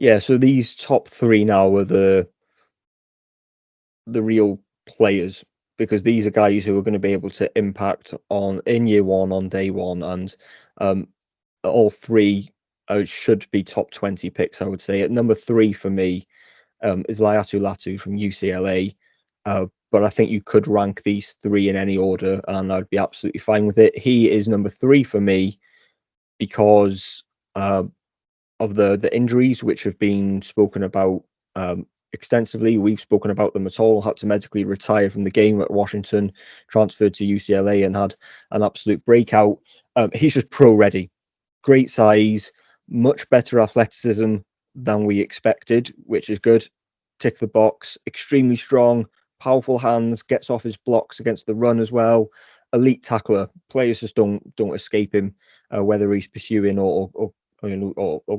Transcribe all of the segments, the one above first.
Yeah, so these top three now are the real players, because these are guys who are going to be able to impact on in year one, on day one, and um, all three should be top 20 picks, I would say. At number three for me is Laiatu Latu from UCLA. But I think you could rank these three in any order, and I'd be absolutely fine with it. He is number three for me because of the injuries which have been spoken about extensively. We've spoken about them at all. Had to medically retire from the game at Washington, transferred to UCLA, and had an absolute breakout. He's just pro ready. Great size, much better athleticism than we expected, which is good. Tick the box. Extremely strong, powerful hands. Gets off his blocks against the run as well. Elite tackler. Players just don't escape him, whether he's pursuing or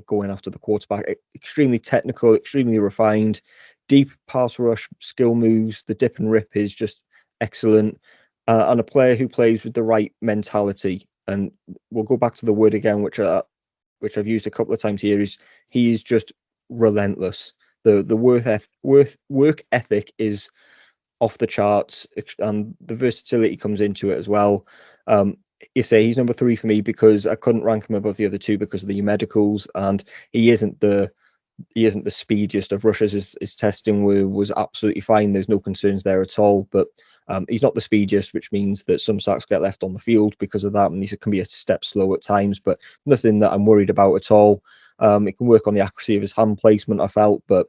going after the quarterback. Extremely technical, extremely refined, deep pass rush skill moves. The dip and rip is just excellent, and a player who plays with the right mentality. And we'll go back to the word again, which I've used a couple of times here. Is he is just relentless. The work ethic is off the charts, and the versatility comes into it as well. You say he's number three for me because I couldn't rank him above the other two because of the medicals, and he isn't the speediest of rushers. His testing was absolutely fine. There's no concerns there at all. But he's not the speediest, which means that some sacks get left on the field because of that, and he can be a step slow at times. But nothing that I'm worried about at all. It can work on the accuracy of his hand placement, I felt, but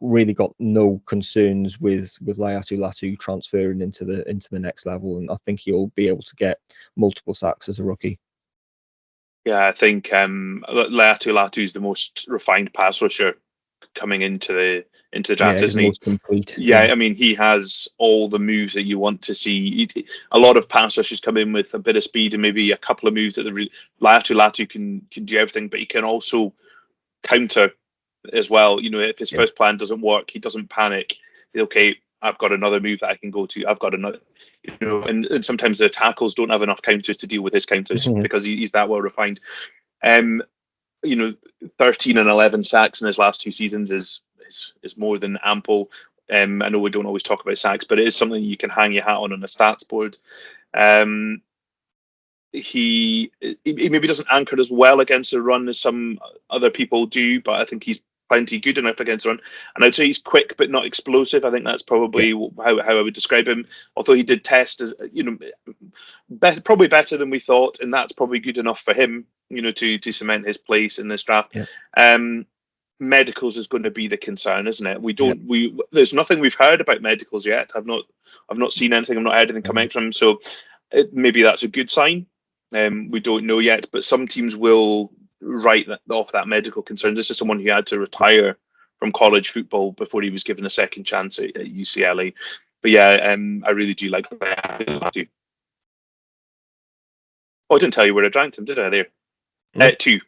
really got no concerns with Laiatu Latu transferring into the next level, and I think he'll be able to get multiple sacks as a rookie. Yeah, I think Laiatu Latu is the most refined pass rusher coming into the draft, isn't he? Most complete. Yeah, I mean, he has all the moves that you want to see. A lot of pass rushers come in with a bit of speed and maybe a couple of moves that Laiatu Latu can do everything, but he can also counter as well. You know, if his first plan doesn't work, he doesn't panic. Okay, I've got another move that I can go to. I've got another, you know, and sometimes the tackles don't have enough counters to deal with his counters because he's that well refined. You know, 13 and 11 sacks in his last two seasons is more than ample. I know we don't always talk about sacks, but it is something you can hang your hat on a stats board. He maybe doesn't anchor as well against the run as some other people do, but I think he's plenty good enough against the run. And I'd say he's quick but not explosive. I think that's probably how I would describe him. Although he did test as, you know, probably better than we thought, and that's probably good enough for him, you know, to cement his place in this draft. Medicals is going to be the concern, isn't it? There's nothing we've heard about medicals yet. I've not seen anything. I've not heard anything coming from him. So maybe that's a good sign. We don't know yet, but some teams will write off that medical concerns. This is someone who had to retire from college football before he was given a second chance at UCLA. But yeah, I really do like that. Oh, I didn't tell you where I ranked him, did I? There, 2.